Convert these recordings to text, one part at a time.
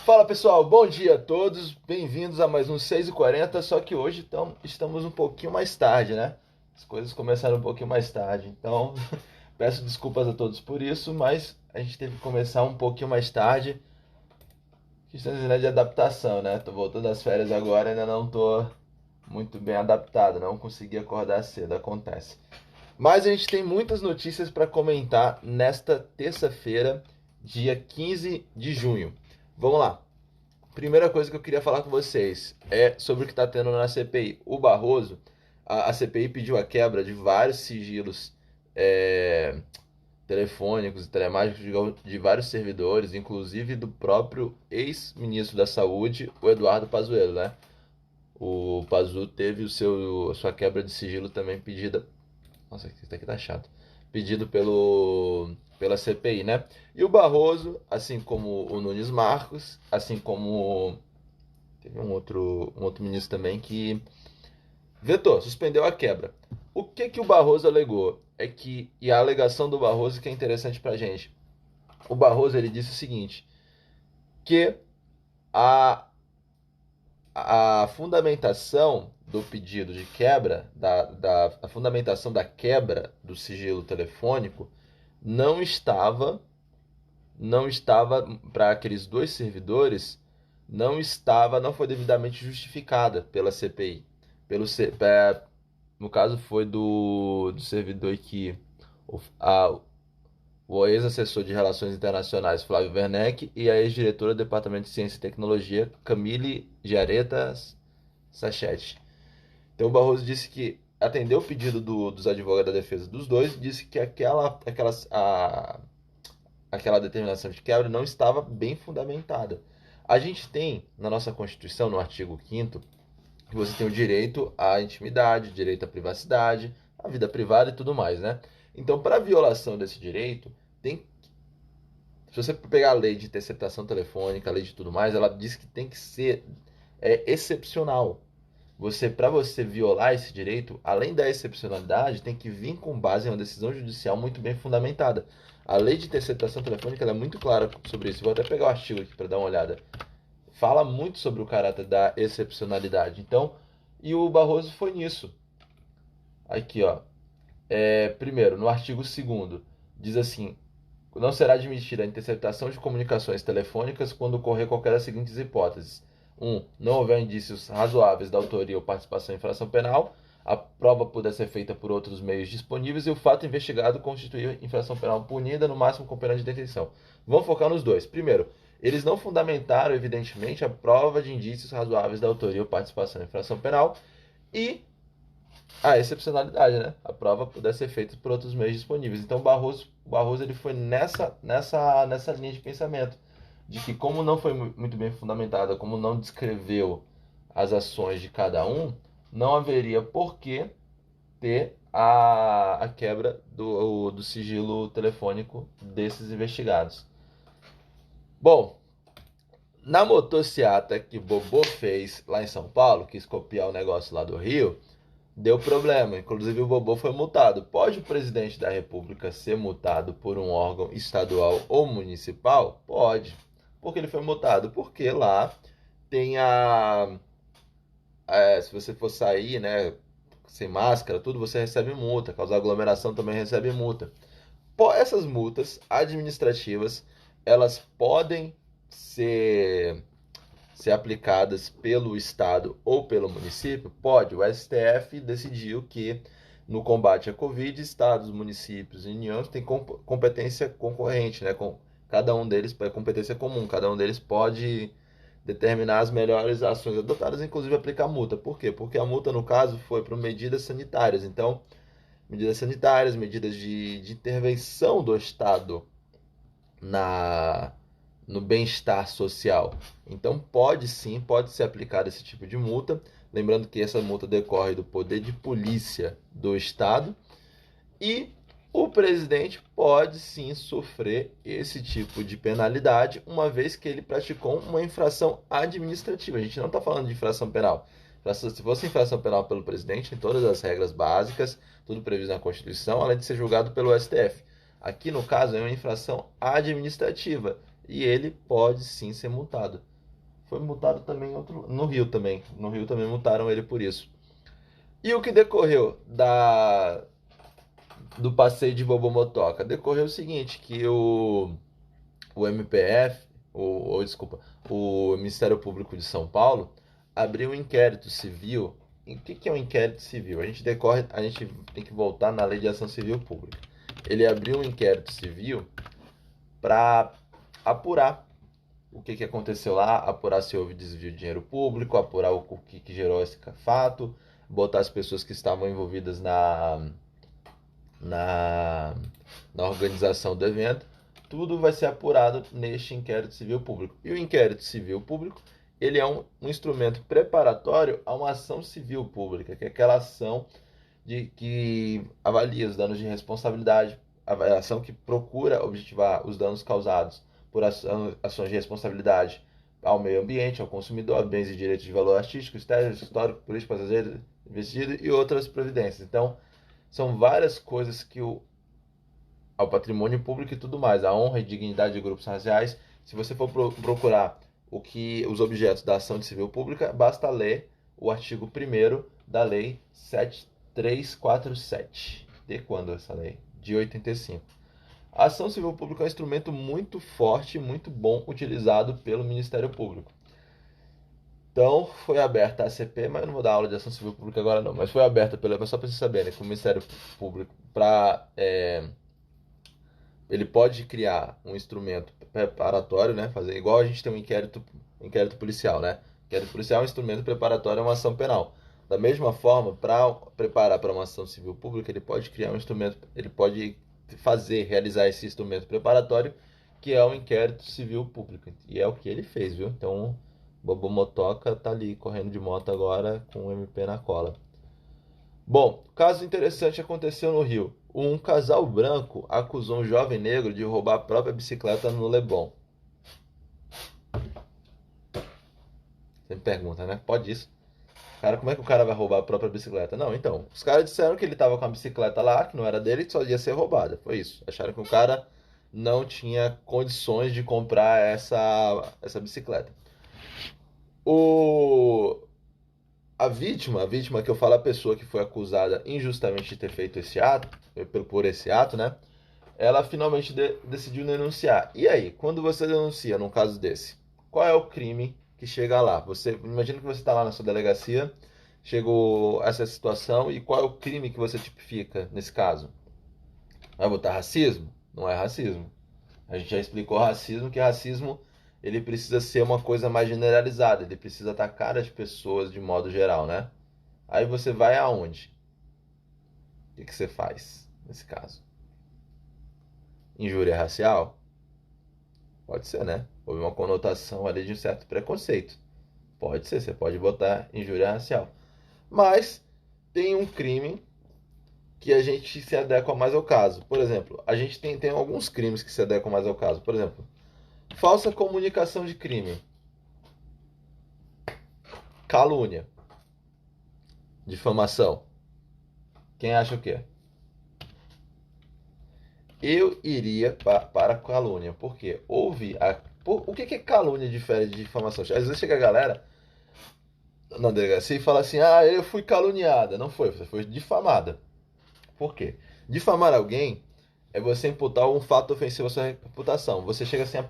Fala pessoal, bom dia a todos, bem-vindos a mais um 6h40, só que hoje estamos um pouquinho mais tarde, né? As coisas começaram um pouquinho mais tarde, então peço desculpas a todos por isso, mas a gente teve que começar um pouquinho mais tarde, questões de adaptação, né? Tô voltando das férias agora, ainda não tô muito bem adaptado, não consegui acordar cedo, acontece. Mas a gente tem muitas notícias para comentar nesta terça-feira, dia 15 de junho. Vamos lá. Primeira coisa que eu queria falar com vocês é sobre o que está tendo na CPI. O Barroso, a CPI pediu a quebra de vários sigilos é, telefônicos e telemáticos de vários servidores, inclusive do próprio ex-ministro da Saúde, o Eduardo Pazuello, né? O Pazu teve a sua quebra de sigilo também pedida. Nossa, isso aqui tá chato. Pedido pela CPI, né? E o Barroso, assim como o Nunes Marcos, assim como teve um outro ministro também que vetou, suspendeu a quebra. O que o Barroso alegou é que, e a alegação do Barroso que é interessante pra gente. O Barroso ele disse o seguinte, que a, a fundamentação do pedido de quebra, a fundamentação da quebra do sigilo telefônico não estava para aqueles dois servidores, não foi devidamente justificada pela CPI. No caso foi do servidor que o ex-assessor de Relações Internacionais Flávio Werneck e a ex-diretora do Departamento de Ciência e Tecnologia Camille Giaretta Sacchetti. Então o Barroso disse que atendeu o pedido dos advogados da defesa dos dois e disse que aquela determinação de quebra não estava bem fundamentada. A gente tem na nossa Constituição, no artigo 5º, que você tem o direito à intimidade, direito à privacidade, à vida privada e tudo mais, né? Então, para violação desse direito, se você pegar a lei de interceptação telefônica, a lei de tudo mais, ela diz que tem que ser excepcional. Para você violar esse direito, além da excepcionalidade, tem que vir com base em uma decisão judicial muito bem fundamentada. A lei de interceptação telefônica ela é muito clara sobre isso. Vou até pegar o artigo aqui para dar uma olhada. Fala muito sobre o caráter da excepcionalidade. Então, e o Barroso foi nisso. Aqui, ó. Primeiro, no artigo 2º, diz assim: não será admitida a interceptação de comunicações telefônicas quando ocorrer qualquer das seguintes hipóteses. 1. Não houver indícios razoáveis da autoria ou participação em infração penal, a prova puder ser feita por outros meios disponíveis e o fato investigado constituir infração penal punida, no máximo com pena de detenção. Vamos focar nos dois. Primeiro, eles não fundamentaram, evidentemente, a prova de indícios razoáveis da autoria ou participação em infração penal e a excepcionalidade, né? A prova puder ser feita por outros meios disponíveis. Então, o Barroso ele foi nessa linha de pensamento, de que como não foi muito bem fundamentada, como não descreveu as ações de cada um, não haveria por que ter a quebra do sigilo telefônico desses investigados. Bom, na motociata que Bobô fez lá em São Paulo, quis copiar o negócio lá do Rio, deu problema. Inclusive o Bobô foi multado. Pode o presidente da República ser multado por um órgão estadual ou municipal? Pode. Por que ele foi multado? Porque lá tem se você for sair, né, sem máscara, tudo, você recebe multa. Causar aglomeração também recebe multa. Essas multas administrativas, elas podem ser aplicadas pelo Estado ou pelo município? Pode. O STF decidiu que no combate à Covid, estados, municípios e uniões têm competência concorrente, né? Cada um deles é competência comum, cada um deles pode determinar as melhores ações adotadas, inclusive aplicar multa. Por quê? Porque a multa, no caso, foi por medidas sanitárias. Então, medidas sanitárias, medidas de intervenção do Estado na no bem-estar social. Então pode sim, pode ser aplicado esse tipo de multa, lembrando que essa multa decorre do poder de polícia do Estado e o presidente pode sim sofrer esse tipo de penalidade, uma vez que ele praticou uma infração administrativa. A gente não está falando de infração penal. Se fosse infração penal pelo presidente, tem todas as regras básicas, tudo previsto na Constituição, além de ser julgado pelo STF. Aqui, no caso, é uma infração administrativa e ele pode sim ser multado. foi multado também no Rio também. No Rio também multaram ele por isso. E o que decorreu do passeio de Bobomotoca? Decorreu o seguinte, que o MPF, desculpa, o Ministério Público de São Paulo abriu um inquérito civil. E o que é um inquérito civil? A gente tem que voltar na Lei de Ação Civil Pública. Ele abriu um inquérito civil para apurar o que aconteceu lá, apurar se houve desvio de dinheiro público, apurar o que gerou esse fato, botar as pessoas que estavam envolvidas na, na organização do evento. Tudo vai ser apurado neste inquérito civil público. E o inquérito civil público, ele é um instrumento preparatório a uma ação civil pública, que é aquela ação que avalia os danos de responsabilidade, a ação que procura objetivar os danos causados por ações de responsabilidade ao meio ambiente, ao consumidor, bens e direitos de valor artístico, estético, histórico, político, passageiro, investido e outras providências. Então, são várias coisas que ao patrimônio público e tudo mais, a honra e dignidade de grupos raciais. Se você for procurar os objetos da ação de civil pública, basta ler o artigo 1º da Lei 7347. De quando essa lei? De 85. A ação civil pública é um instrumento muito forte e muito bom utilizado pelo Ministério Público. Então, foi aberta a ACP, mas eu não vou dar aula de ação civil pública agora não, mas foi aberta só para vocês saberem, que o Ministério Público ele pode criar um instrumento preparatório, né? Fazer igual a gente tem um inquérito policial, né? Inquérito policial é um instrumento preparatório a uma ação penal. Da mesma forma, para preparar para uma ação civil pública, ele pode criar um instrumento, ele pode realizar esse instrumento preparatório, que é o inquérito civil público. E é o que ele fez, viu? Então, Bobo Motoca tá ali correndo de moto agora com o MP na cola. Bom, caso interessante aconteceu no Rio. Um casal branco acusou um jovem negro de roubar a própria bicicleta no Leblon. Você me pergunta, né? Pode isso? Cara, como é que o cara vai roubar a própria bicicleta? Não, então, os caras disseram que ele tava com a bicicleta lá, que não era dele, que só ia ser roubada. Foi isso. Acharam que o cara não tinha condições de comprar essa bicicleta. O, a vítima que eu falo, a pessoa que foi acusada injustamente de ter feito esse ato, por esse ato, né? Ela finalmente decidiu denunciar. E aí, quando você denuncia num caso desse, qual é o crime que chega lá? Você imagina que você está lá na sua delegacia, chegou essa situação e qual é o crime que você tipifica nesse caso? Vai botar racismo? Não é racismo. A gente já explicou racismo, que racismo ele precisa ser uma coisa mais generalizada, ele precisa atacar as pessoas de modo geral, né? Aí você vai aonde? O que você faz nesse caso? Injúria racial? Pode ser, né? Houve uma conotação ali de um certo preconceito. Pode ser, você pode botar injúria racial. Mas tem um crime que a gente se adequa mais ao caso. Por exemplo, a gente tem alguns crimes que se adequam mais ao caso. Por exemplo, falsa comunicação de crime, calúnia, difamação. Quem acha o quê? Eu iria para calúnia, porque o que é calúnia diferente de difamação? Às vezes chega a galera na delegacia e fala assim: ah, eu fui caluniada. Não foi, você foi difamada. Por quê? Difamar alguém é você imputar um fato ofensivo à sua reputação. Você chega assim, a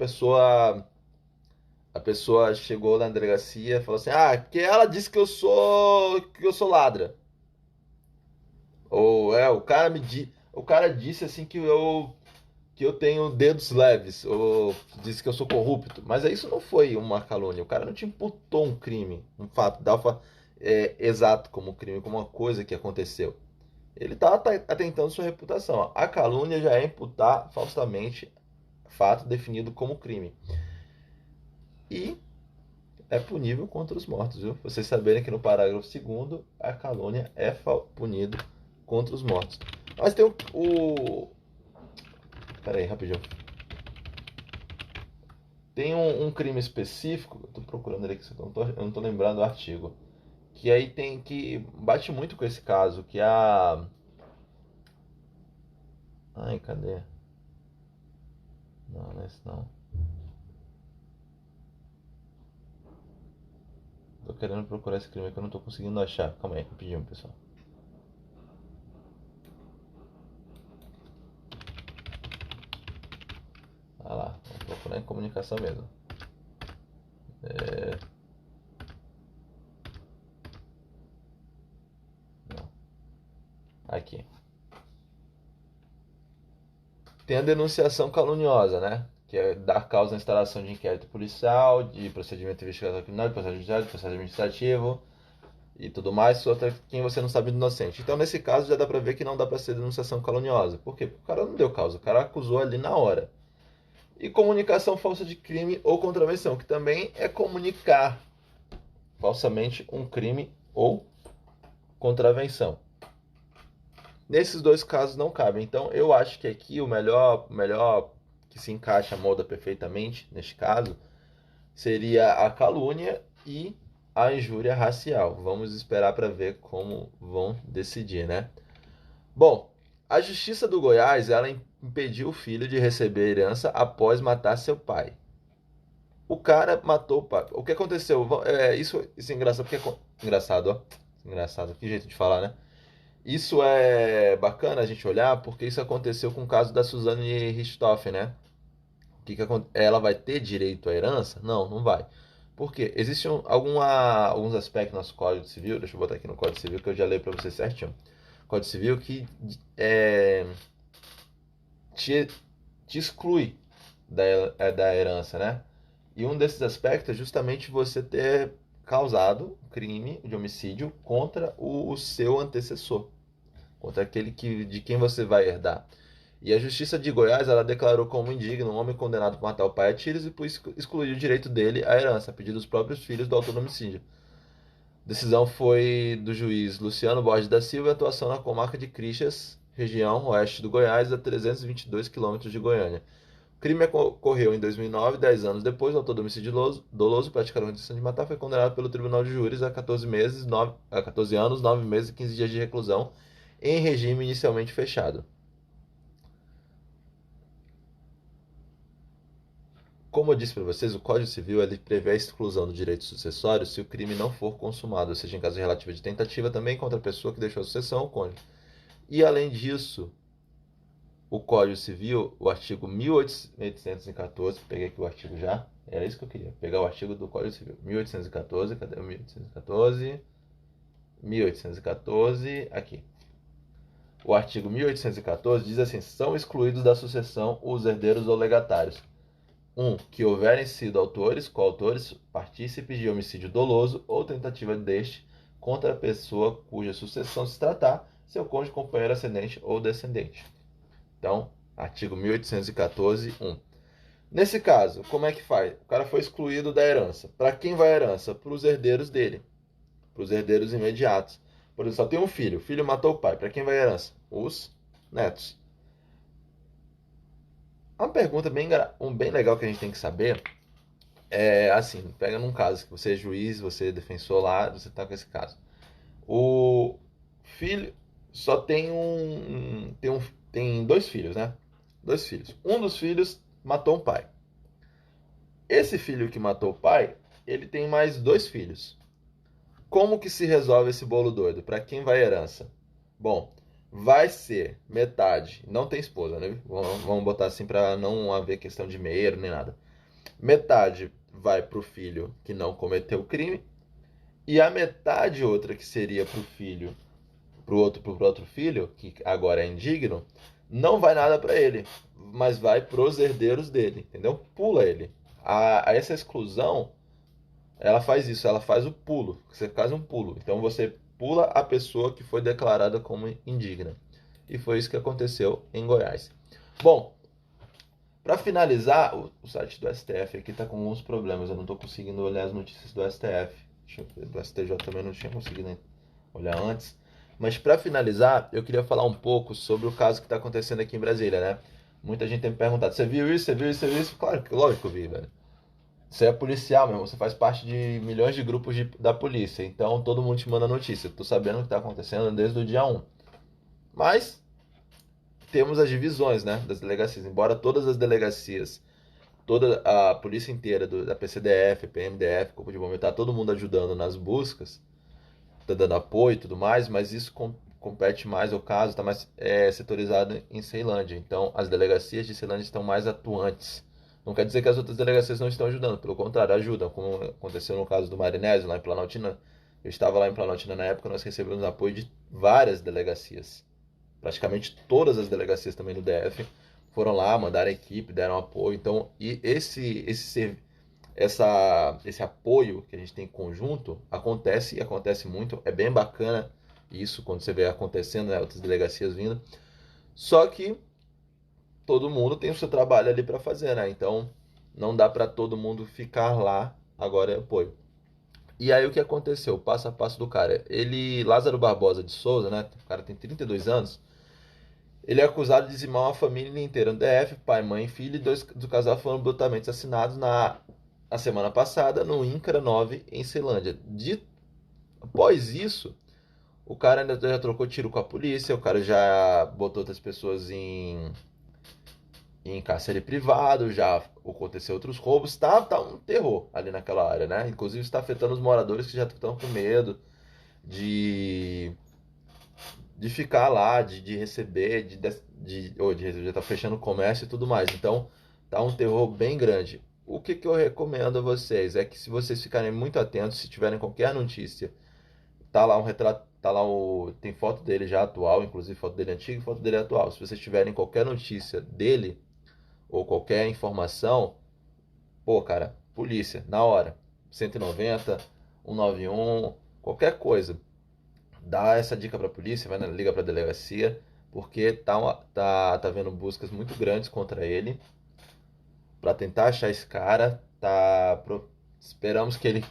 pessoa chegou na delegacia e falou assim: ah, que ela disse que eu sou ladra. Ou o cara disse assim que eu tenho dedos leves, ou disse que eu sou corrupto. Mas isso não foi uma calúnia. O cara não te imputou um crime, um fato exato como um crime, como uma coisa que aconteceu. Ele está atentando sua reputação. A calúnia já é imputar falsamente fato definido como crime. E é punível contra os mortos, viu? Vocês saberem que no parágrafo 2º a calúnia é punido contra os mortos. Mas tem Pera aí, rapidinho. Tem um crime específico, eu tô procurando ele aqui, eu não tô lembrando o artigo. Que aí tem que bate muito com esse caso, que é a. Ai, cadê? Não, não é esse não. querendo procurar esse crime que eu não tô conseguindo achar. Calma aí, rapidinho, pessoal. Ah lá, vamos procurar em comunicação mesmo. Não. Aqui. Tem a denunciação caluniosa, né? Que é dar causa à instalação de inquérito policial, de procedimento investigatório criminal, de processo judicial, de processo administrativo e tudo mais, contra quem você não sabe de inocente. Então, nesse caso, já dá pra ver que não dá pra ser denunciação caluniosa. Por quê? Porque o cara não deu causa, o cara acusou ali na hora. E comunicação falsa de crime ou contravenção, que também é comunicar falsamente um crime ou contravenção. Nesses dois casos não cabe. Então eu acho que aqui o melhor que se encaixa, molda perfeitamente neste caso, seria a calúnia e a injúria racial. Vamos esperar para ver como vão decidir, né? Bom, a Justiça do Goiás, ela impediu o filho de receber herança após matar seu pai. O cara matou o pai. O que aconteceu? Isso é engraçado, porque engraçado, ó. Engraçado, que jeito de falar, né? Isso é bacana a gente olhar, porque isso aconteceu com o caso da Suzane Richthofen, né? Ela vai ter direito à herança? Não, não vai. Por quê? Existem alguns aspectos no nosso Código Civil, deixa eu botar aqui no Código Civil que eu já leio para você certinho. Código Civil que te, te exclui da herança, né? E um desses aspectos é justamente você ter causado crime de homicídio contra o seu antecessor, contra aquele de quem você vai herdar. E a Justiça de Goiás, ela declarou como indigno um homem condenado por matar o pai a tiros e por excluir o direito dele à herança, a pedido dos próprios filhos do autor do homicídio. A decisão foi do juiz Luciano Borges da Silva e atuação na comarca de Crixás, região oeste do Goiás, a 322 quilômetros de Goiânia. O crime ocorreu em 2009, 10 anos depois, o autor do homicídio doloso, praticado a intenção de matar, foi condenado pelo Tribunal de Júris a 14 anos, 9 meses e 15 dias de reclusão, em regime inicialmente fechado. Como eu disse para vocês, o Código Civil ele prevê a exclusão do direito sucessório se o crime não for consumado, ou seja, em caso relativo de tentativa também contra a pessoa que deixou a sucessão ou cônjuge. E além disso, o Código Civil, o artigo 1814, peguei aqui o artigo já, era isso que eu queria, pegar o artigo do Código Civil, 1814, cadê o 1814? 1814, aqui. O artigo 1814 diz assim: são excluídos da sucessão os herdeiros ou legatários. 1. Que houverem sido autores, coautores, partícipes de homicídio doloso ou tentativa deste contra a pessoa cuja sucessão se tratar, seu cônjuge, companheiro, ascendente ou descendente. Então, artigo 1814, 1. Nesse caso, como é que faz? O cara foi excluído da herança. Para quem vai a herança? Para os herdeiros dele, para os herdeiros imediatos. Por exemplo, só tem um filho. O filho matou o pai. Para quem vai a herança? Os netos. Uma pergunta bem legal que a gente tem que saber é assim: pega num caso que você é juiz, você é defensor lá, você está com esse caso. O filho só tem dois filhos, né? Dois filhos. Um dos filhos matou um pai. Esse filho que matou o pai, ele tem mais dois filhos. Como que se resolve esse bolo doido? Para quem vai a herança? Bom, vai ser metade. Não tem esposa, né? Vamos botar assim para não haver questão de meio nem nada. Metade vai para o filho que não cometeu o crime e a metade outra que seria para o filho, pro outro filho que agora é indigno, não vai nada para ele, mas vai pros herdeiros dele, entendeu? Pula ele. Essa exclusão, ela faz isso, ela faz o pulo. Você faz um pulo. Então você pula a pessoa que foi declarada como indigna. E foi isso que aconteceu em Goiás. Bom, para finalizar, o site do STF aqui está com alguns problemas. Eu não estou conseguindo olhar as notícias do STF. Do STJ também não tinha conseguido olhar antes. Mas para finalizar, eu queria falar um pouco sobre o caso que está acontecendo aqui em Brasília, né? Muita gente tem me perguntado: você viu isso? Você viu isso? Você viu isso? Claro, lógico que eu vi, velho. Você é policial mesmo, você faz parte de milhões de grupos da polícia, então todo mundo te manda notícia. Tô sabendo o que está acontecendo desde o dia 1. Mas temos as divisões, né, das delegacias. Embora todas as delegacias toda a polícia inteira da PCDF, PMDF, Corpo de Bombeiro, tá todo mundo ajudando nas buscas, tá dando apoio e tudo mais, mas isso compete mais ao caso, está mais setorizado em Ceilândia. Então, as delegacias de Ceilândia estão mais atuantes. Não quer dizer que as outras delegacias não estão ajudando, pelo contrário, ajudam, como aconteceu no caso do Marinésio, lá em Planaltina. Eu estava lá em Planaltina na época, nós recebemos apoio de várias delegacias. Praticamente todas as delegacias também do DF foram lá, mandaram equipe, deram apoio. Então, e esse apoio que a gente tem em conjunto acontece e acontece muito. É bem bacana isso quando você vê acontecendo, né, outras delegacias vindo. Só que todo mundo tem o seu trabalho ali para fazer, né? Então não dá para todo mundo ficar lá. Agora é apoio. E aí o que aconteceu? O passo a passo do cara. Ele, Lázaro Barbosa de Souza, né? O cara tem 32 anos. Ele é acusado de dizimar uma família inteira no DF, pai, mãe e filho, e dois do casal foram brutalmente assassinados na semana passada no INCRA 9 em Ceilândia. Após isso, o cara ainda já trocou tiro com a polícia, o cara já botou outras pessoas em cárcere privado, já aconteceu outros roubos, tá um terror ali naquela área, né? Inclusive está afetando os moradores que já estão com medo de ficar lá, de receber, de já tá fechando o comércio e tudo mais. Então, tá um terror bem grande. O que eu recomendo a vocês é que se vocês ficarem muito atentos, se tiverem qualquer notícia, tá lá um retrato, tá lá tem foto dele já atual, inclusive foto dele antiga e foto dele atual. Se vocês tiverem qualquer notícia dele ou qualquer informação, pô, cara, polícia, na hora. 190, 191, qualquer coisa. Dá essa dica pra polícia, liga pra delegacia, porque tá havendo buscas muito grandes contra ele para tentar achar esse cara. Esperamos que ele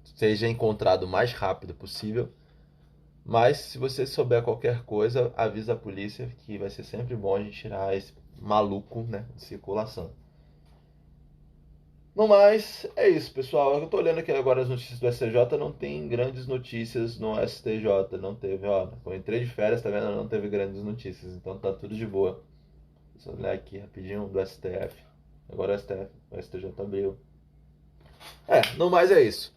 seja encontrado o mais rápido possível. Mas se você souber qualquer coisa, avisa a polícia que vai ser sempre bom a gente tirar esse maluco, né, de circulação. No mais, é isso, pessoal. Eu tô olhando aqui agora as notícias do STJ, não tem grandes notícias no STJ, não teve, ó. Eu entrei de férias, tá vendo? Não teve grandes notícias, então tá tudo de boa. Deixa eu olhar aqui rapidinho do STF. Agora o STF, o STJ abriu. No mais é isso.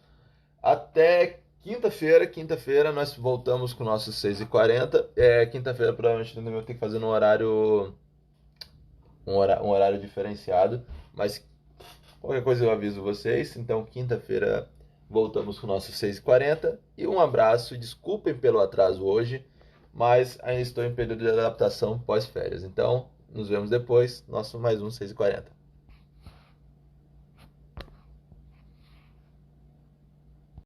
Até quinta-feira. Quinta-feira nós voltamos com o nosso 6h40. Quinta-feira provavelmente também vou ter que fazer num horário. Um horário diferenciado. Mas qualquer coisa eu aviso vocês. Então, quinta-feira voltamos com o nosso 6h40. E um abraço. Desculpem pelo atraso hoje. Mas ainda estou em período de adaptação pós-férias. Então, nos vemos depois. Nosso mais um 6h40.